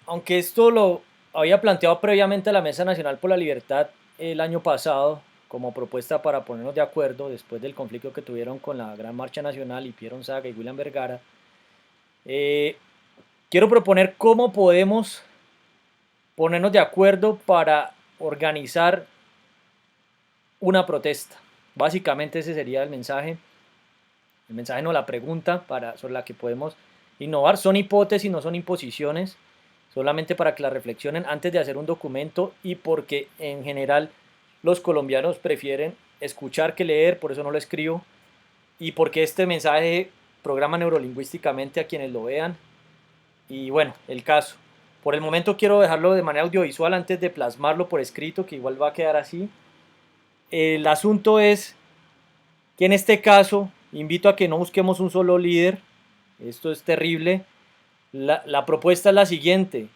aunque esto lo había planteado previamente a la Mesa Nacional por la Libertad el año pasado como propuesta para ponernos de acuerdo después del conflicto que tuvieron con la Gran Marcha Nacional y Pierre Gonzaga y William Vergara, eh, quiero proponer cómo podemos ponernos de acuerdo para organizar una protesta. Básicamente ese sería el mensaje no, la pregunta sobre la que podemos innovar. Son hipótesis, no son imposiciones, solamente para que la reflexionen antes de hacer un documento y porque en general los colombianos prefieren escuchar que leer, por eso no lo escribo, y porque este mensaje programa neurolingüísticamente a quienes lo vean. Y bueno, el caso. Por el momento quiero dejarlo de manera audiovisual antes de plasmarlo por escrito, que igual va a quedar así. El asunto es que en este caso invito a que no busquemos un solo líder. Esto es terrible. La propuesta es la siguiente.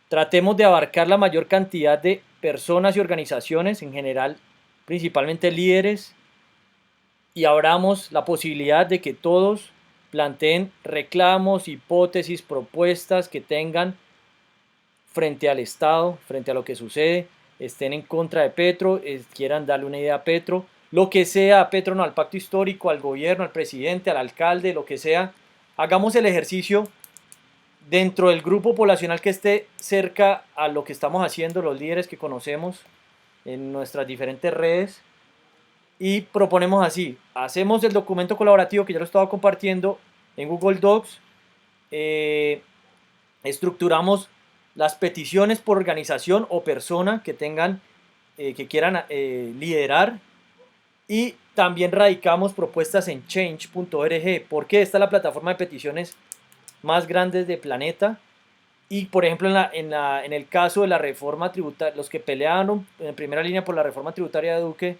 Tratemos de abarcar la mayor cantidad de personas y organizaciones, en general, principalmente líderes, y abramos la posibilidad de que todos planteen reclamos, hipótesis, propuestas que tengan frente al Estado, frente a lo que sucede, estén en contra de Petro, quieran darle una idea a Petro, lo que sea, a Petro no, al pacto histórico, al gobierno, al presidente, al alcalde, lo que sea, hagamos el ejercicio dentro del grupo poblacional que esté cerca a lo que estamos haciendo, los líderes que conocemos en nuestras diferentes redes, y proponemos así, hacemos el documento colaborativo que ya lo estaba compartiendo en Google Docs, eh, estructuramos las peticiones por organización o persona que tengan, que quieran liderar, y también radicamos propuestas en change.org, porque esta es la plataforma de peticiones más grande del planeta. Y por ejemplo, en el caso de la reforma tributaria, los que pelearon en primera línea por la reforma tributaria de Duque,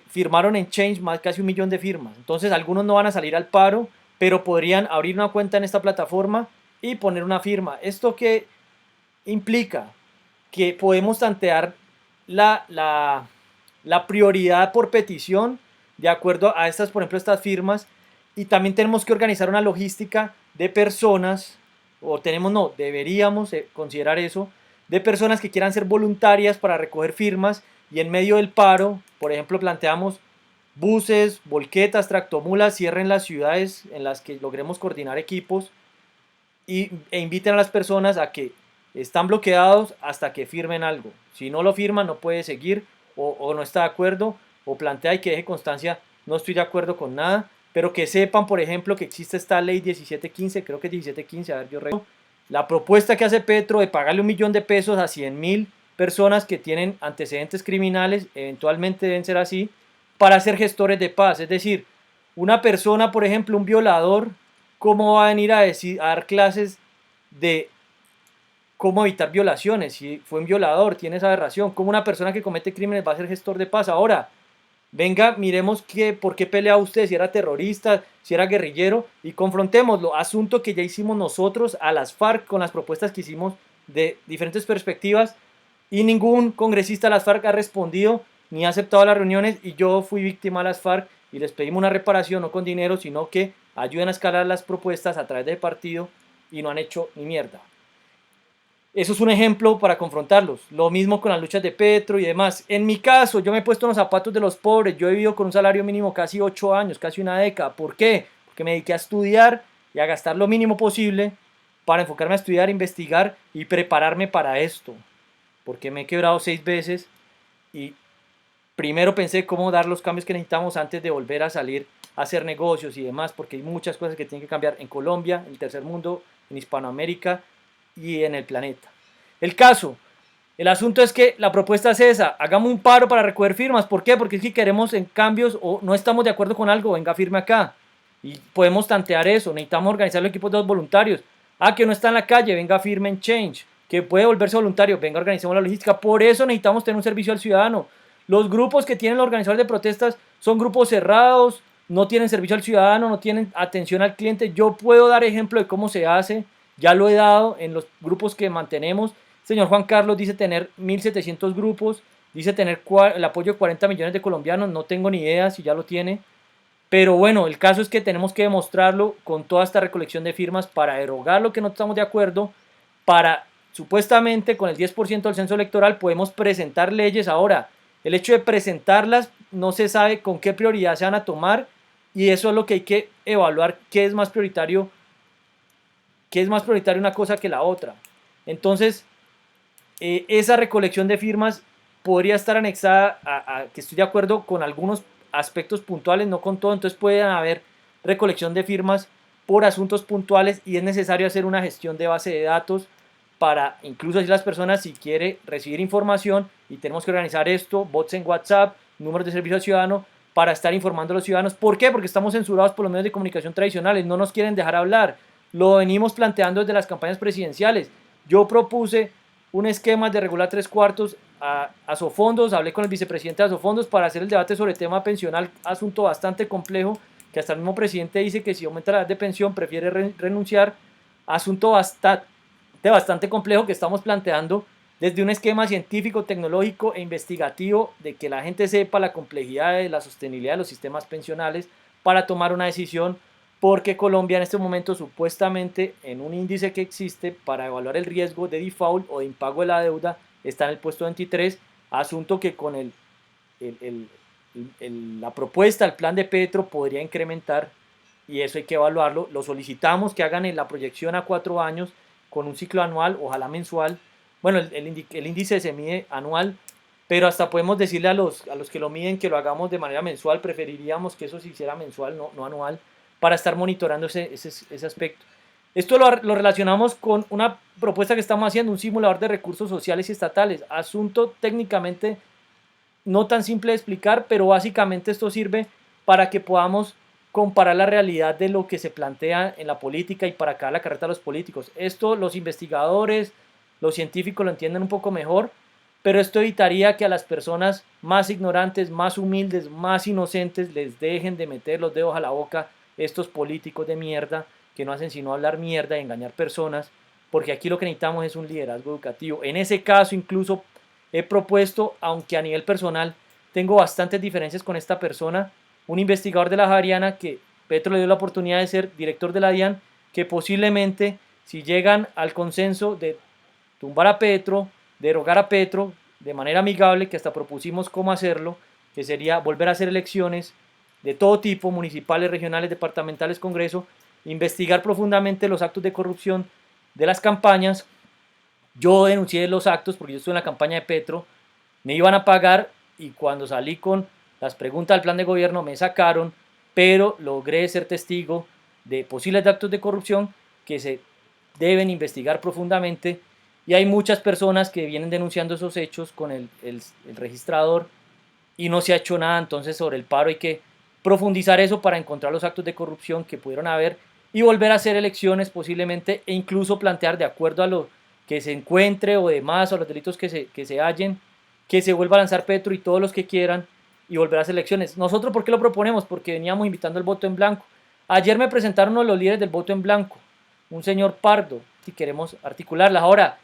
firmaron en Change más casi 1 millón de firmas. Entonces algunos no van a salir al paro, pero podrían abrir una cuenta en esta plataforma y poner una firma. ¿Esto qué implica? Que podemos tantear la prioridad por petición de acuerdo a estas, por ejemplo, estas firmas, y también tenemos que organizar una logística de personas, o tenemos, no, deberíamos considerar eso, de personas que quieran ser voluntarias para recoger firmas, y en medio del paro, por ejemplo, planteamos buses, volquetas, tractomulas, cierren las ciudades en las que logremos coordinar equipos e inviten a las personas a que están bloqueados hasta que firmen algo. Si no lo firman, no puede seguir, o no está de acuerdo, o plantea y que deje constancia, no estoy de acuerdo con nada, pero que sepan, por ejemplo, que existe esta ley 1715, creo que es 1715, a ver, yo recuerdo, la propuesta que hace Petro de pagarle 1 millón de pesos a 100.000 personas que tienen antecedentes criminales, eventualmente deben ser así, para ser gestores de paz. Es decir, una persona, por ejemplo, un violador, ¿cómo va a venir a dar clases de cómo evitar violaciones? Si fue un violador, tiene esa aberración. ¿Cómo una persona que comete crímenes va a ser gestor de paz? Ahora, venga, miremos por qué pelea usted, si era terrorista, si era guerrillero, y confrontémoslo. Asunto que ya hicimos nosotros a las FARC con las propuestas que hicimos de diferentes perspectivas, y ningún congresista de las FARC ha respondido ni ha aceptado las reuniones, y yo fui víctima de las FARC y les pedimos una reparación, no con dinero, sino que ayuden a escalar las propuestas a través del partido, y no han hecho ni mierda. Eso es un ejemplo para confrontarlos. Lo mismo con las luchas de Petro y demás. En mi caso, yo me he puesto en los zapatos de los pobres. Yo he vivido con un salario mínimo casi 8 años, casi una década. ¿Por qué? Porque me dediqué a estudiar y a gastar lo mínimo posible para enfocarme a estudiar, investigar y prepararme para esto. Porque me he quebrado 6 veces y primero pensé cómo dar los cambios que necesitamos antes de volver a salir a hacer negocios y demás, porque hay muchas cosas que tienen que cambiar en Colombia, en el tercer mundo, en Hispanoamérica y en el planeta. El caso, el asunto es que la propuesta es esa: hagamos un paro para recoger firmas. ¿Por qué? Porque es que queremos en cambios, o no estamos de acuerdo con algo, venga, firme acá. Y podemos tantear eso. Necesitamos organizar los equipos de los voluntarios. Ah, que no está en la calle, venga, firme en Change. Que puede volverse voluntario, venga, organicemos la logística. Por eso necesitamos tener un servicio al ciudadano. Los grupos que tienen los organizadores de protestas son grupos cerrados, no tienen servicio al ciudadano, no tienen atención al cliente. Yo puedo dar ejemplo de cómo se hace, ya lo he dado en los grupos que mantenemos. Señor Juan Carlos dice tener 1.700 grupos, dice tener el apoyo de 40 millones de colombianos, no tengo ni idea si ya lo tiene. Pero bueno, el caso es que tenemos que demostrarlo con toda esta recolección de firmas para derogar lo que no estamos de acuerdo, para supuestamente con el 10% del censo electoral podemos presentar leyes. Ahora, el hecho de presentarlas no se sabe con qué prioridad se van a tomar y eso es lo que hay que evaluar, qué es más prioritario una cosa que la otra. Entonces, esa recolección de firmas podría estar anexada a que estoy de acuerdo con algunos aspectos puntuales, no con todo, entonces pueden haber recolección de firmas por asuntos puntuales y es necesario hacer una gestión de base de datos para incluso si las personas si quiere recibir información y tenemos que organizar esto, bots en WhatsApp, números de servicio al ciudadano para estar informando a los ciudadanos. ¿Por qué? Porque estamos censurados por los medios de comunicación tradicionales, no nos quieren dejar hablar, lo venimos planteando desde las campañas presidenciales. Yo propuse un esquema de regular 3/4 a Sofondos, hablé con el vicepresidente de Sofondos para hacer el debate sobre el tema pensional, asunto bastante complejo, que hasta el mismo presidente dice que si aumenta la edad de pensión prefiere renunciar, asunto bastante complejo que estamos planteando desde un esquema científico, tecnológico e investigativo de que la gente sepa la complejidad de la sostenibilidad de los sistemas pensionales para tomar una decisión, porque Colombia en este momento supuestamente en un índice que existe para evaluar el riesgo de default o de impago de la deuda está en el puesto 23, asunto que con el, la propuesta, el plan de Petro podría incrementar y eso hay que evaluarlo. Lo solicitamos que hagan la proyección a 4 años con un ciclo anual, ojalá mensual. Bueno, el índice se mide anual, pero hasta podemos decirle a los que lo miden que lo hagamos de manera mensual. Preferiríamos que eso se hiciera mensual, no anual, para estar monitorando ese aspecto. Esto lo relacionamos con una propuesta que estamos haciendo, un simulador de recursos sociales y estatales. Asunto técnicamente no tan simple de explicar, pero básicamente esto sirve para que podamos comparar la realidad de lo que se plantea en la política y para caer la carreta a los políticos. Esto los investigadores, los científicos lo entienden un poco mejor, pero esto evitaría que a las personas más ignorantes, más humildes, más inocentes les dejen de meter los dedos a la boca estos políticos de mierda que no hacen sino hablar mierda y engañar personas, porque aquí lo que necesitamos es un liderazgo educativo. En ese caso incluso he propuesto, aunque a nivel personal tengo bastantes diferencias con esta persona, un investigador de la Javeriana que Petro le dio la oportunidad de ser director de la DIAN, que posiblemente si llegan al consenso de tumbar a Petro, derogar a Petro de manera amigable, que hasta propusimos cómo hacerlo, que sería volver a hacer elecciones de todo tipo, municipales, regionales, departamentales, Congreso, investigar profundamente los actos de corrupción de las campañas. Yo denuncié los actos porque yo estuve en la campaña de Petro, me iban a pagar y cuando salí con las preguntas del plan de gobierno me sacaron, pero logré ser testigo de posibles actos de corrupción que se deben investigar profundamente y hay muchas personas que vienen denunciando esos hechos con el registrador y no se ha hecho nada. Entonces sobre el paro hay que profundizar eso para encontrar los actos de corrupción que pudieron haber y volver a hacer elecciones posiblemente e incluso plantear de acuerdo a lo que se encuentre o demás o los delitos que se hallen, que se vuelva a lanzar Petro y todos los que quieran y volver a hacer elecciones. Nosotros, ¿por qué lo proponemos? Porque veníamos invitando el voto en blanco. Ayer me presentaron los líderes del voto en blanco, un señor Pardo, si queremos articularlas. Ahora,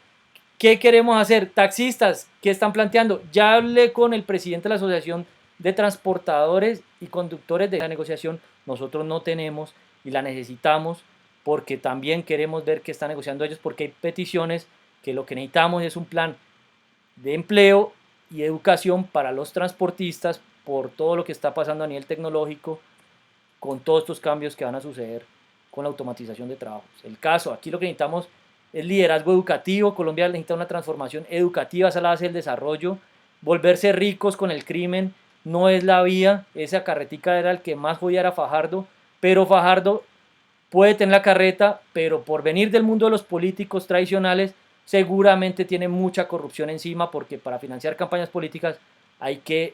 ¿qué queremos hacer? Taxistas, ¿qué están planteando? Ya hablé con el presidente de la Asociación de Transportadores y Conductores de la negociación. Nosotros no tenemos y la necesitamos porque también queremos ver qué están negociando ellos, porque hay peticiones que lo que necesitamos es un plan de empleo y educación para los transportistas por todo lo que está pasando a nivel tecnológico con todos estos cambios que van a suceder con la automatización de trabajos. El caso, aquí lo que necesitamos es liderazgo educativo. Colombia necesita una transformación educativa, esa es la base del desarrollo. Volverse ricos con el crimen no es la vía. Esa carretica era el que más jodía era Fajardo, pero Fajardo puede tener la carreta, pero por venir del mundo de los políticos tradicionales seguramente tiene mucha corrupción encima, porque para financiar campañas políticas hay que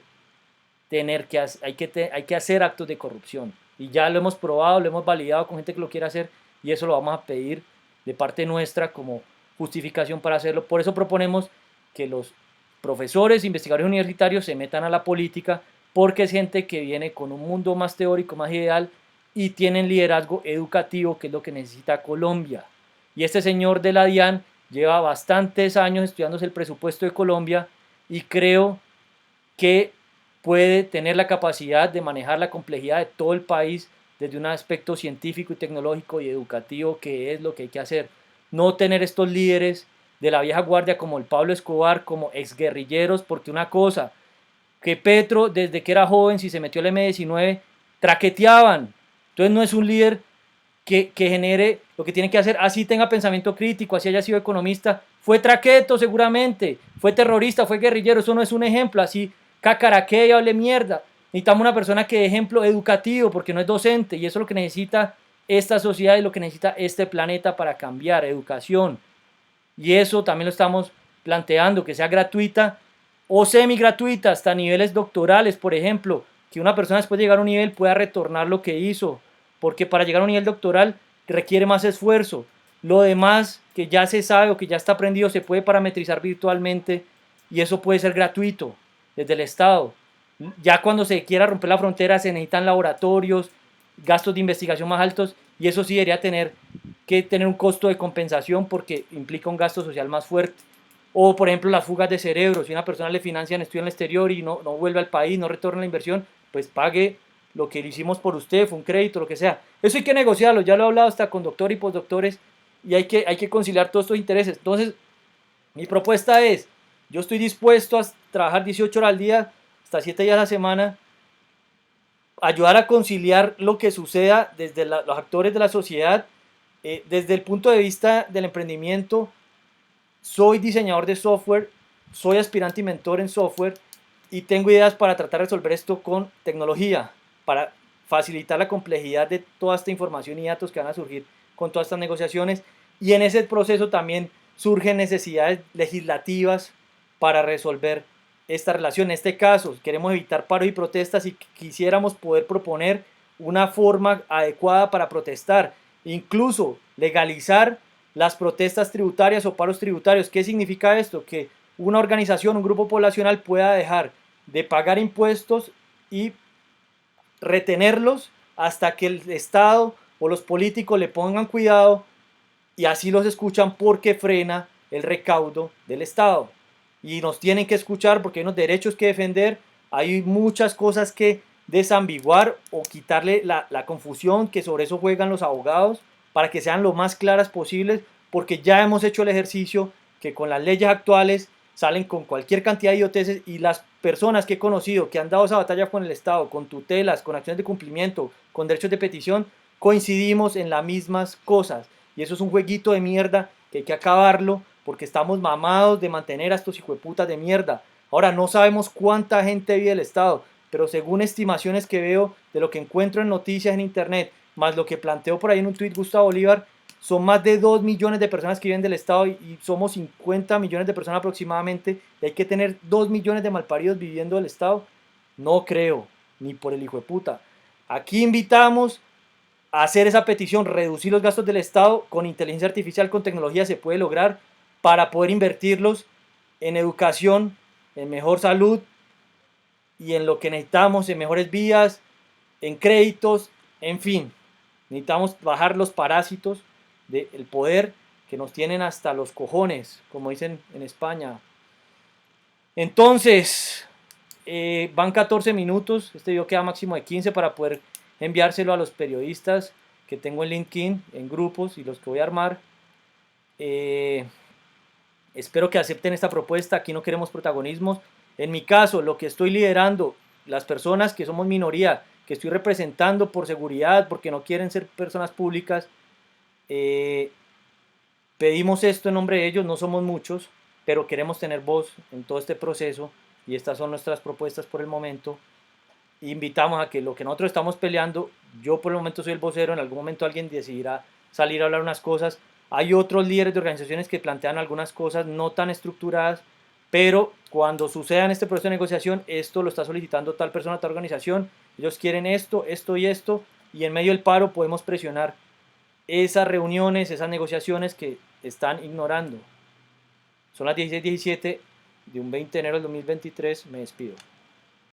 hay que hacer actos de corrupción y ya lo hemos probado, lo hemos validado con gente que lo quiere hacer y eso lo vamos a pedir de parte nuestra como justificación para hacerlo. Por eso proponemos que los profesores, investigadores universitarios se metan a la política, porque es gente que viene con un mundo más teórico, más ideal y tienen liderazgo educativo, que es lo que necesita Colombia. Y este señor de la DIAN lleva bastantes años estudiándose el presupuesto de Colombia y creo que puede tener la capacidad de manejar la complejidad de todo el país desde un aspecto científico y tecnológico y educativo, que es lo que hay que hacer. No tener estos líderes de la vieja guardia como el Pablo Escobar, como exguerrilleros, porque una cosa, que Petro desde que era joven, si se metió al M-19, traqueteaban. Entonces no es un líder que genere lo que tiene que hacer, así tenga pensamiento crítico, así haya sido economista, fue traqueto seguramente, fue terrorista, fue guerrillero, eso no es un ejemplo, así cacaraquea y hable mierda. Necesitamos una persona que dé ejemplo educativo, porque no es docente, y eso es lo que necesita esta sociedad y lo que necesita este planeta para cambiar, educación. Y eso también lo estamos planteando, que sea gratuita o semi gratuita, hasta niveles doctorales, por ejemplo, que una persona después de llegar a un nivel pueda retornar lo que hizo, porque para llegar a un nivel doctoral requiere más esfuerzo. Lo demás que ya se sabe o que ya está aprendido se puede parametrizar virtualmente y eso puede ser gratuito desde el Estado. Ya cuando se quiera romper la frontera se necesitan laboratorios, gastos de investigación más altos y eso sí debería tener que tener un costo de compensación porque implica un gasto social más fuerte. O por ejemplo las fugas de cerebro, si una persona le financian estudio en el exterior y no vuelve al país, no retorna la inversión, pues pague lo que le hicimos por usted, fue un crédito, lo que sea. Eso hay que negociarlo, ya lo he hablado hasta con doctores y postdoctores y hay que conciliar todos estos intereses. Entonces, mi propuesta es, yo estoy dispuesto a trabajar 18 horas al día, hasta 7 días a la semana, ayudar a conciliar lo que suceda desde los actores de la sociedad, desde el punto de vista del emprendimiento. Soy diseñador de software, soy aspirante y mentor en software y tengo ideas para tratar de resolver esto con tecnología, para facilitar la complejidad de toda esta información y datos que van a surgir con todas estas negociaciones. Y en ese proceso también surgen necesidades legislativas para resolver esta relación. En este caso, queremos evitar paros y protestas y quisiéramos poder proponer una forma adecuada para protestar, incluso legalizar las protestas tributarias o paros tributarios. ¿Qué significa esto? Que una organización, un grupo poblacional pueda dejar de pagar impuestos y retenerlos hasta que el Estado o los políticos le pongan cuidado y así los escuchan porque frena el recaudo del Estado. Y nos tienen que escuchar porque hay unos derechos que defender, hay muchas cosas que desambiguar o quitarle la confusión que sobre eso juegan los abogados para que sean lo más claras posibles, porque ya hemos hecho el ejercicio que con las leyes actuales salen con cualquier cantidad de idioteces y las personas que he conocido que han dado esa batalla con el Estado, con tutelas, con acciones de cumplimiento, con derechos de petición, coincidimos en las mismas cosas. Y eso es un jueguito de mierda que hay que acabarlo porque estamos mamados de mantener a estos hijueputas de mierda. Ahora no sabemos cuánta gente vive el Estado, pero según estimaciones que veo de lo que encuentro en noticias en internet, más lo que planteó por ahí en un tuit Gustavo Bolívar, son más de 2 millones de personas que viven del Estado y somos 50 millones de personas aproximadamente, y hay que tener 2 millones de malparidos viviendo del Estado. No creo, ni por el hijo de puta. Aquí invitamos a hacer esa petición, reducir los gastos del Estado con inteligencia artificial, con tecnología se puede lograr para poder invertirlos en educación, en mejor salud y en lo que necesitamos, en mejores vías, en créditos, en fin. Necesitamos bajar los parásitos del poder que nos tienen hasta los cojones, como dicen en España. Entonces, van 14 minutos, este video queda máximo de 15 para poder enviárselo a los periodistas que tengo en LinkedIn, en grupos y los que voy a armar. Espero que acepten esta propuesta, aquí no queremos protagonismos. En mi caso, lo que estoy liderando, las personas que somos minoría, que estoy representando por seguridad, porque no quieren ser personas públicas, pedimos esto en nombre de ellos, no somos muchos, pero queremos tener voz en todo este proceso y estas son nuestras propuestas por el momento. Invitamos a que lo que nosotros estamos peleando, yo por el momento soy el vocero, en algún momento alguien decidirá salir a hablar unas cosas. Hay otros líderes de organizaciones que plantean algunas cosas no tan estructuradas, pero cuando suceda en este proceso de negociación, esto lo está solicitando tal persona, tal organización, ellos quieren esto, esto y esto, y en medio del paro podemos presionar esas reuniones, esas negociaciones que están ignorando. Son las 16:17 de un 20 de enero del 2023, me despido.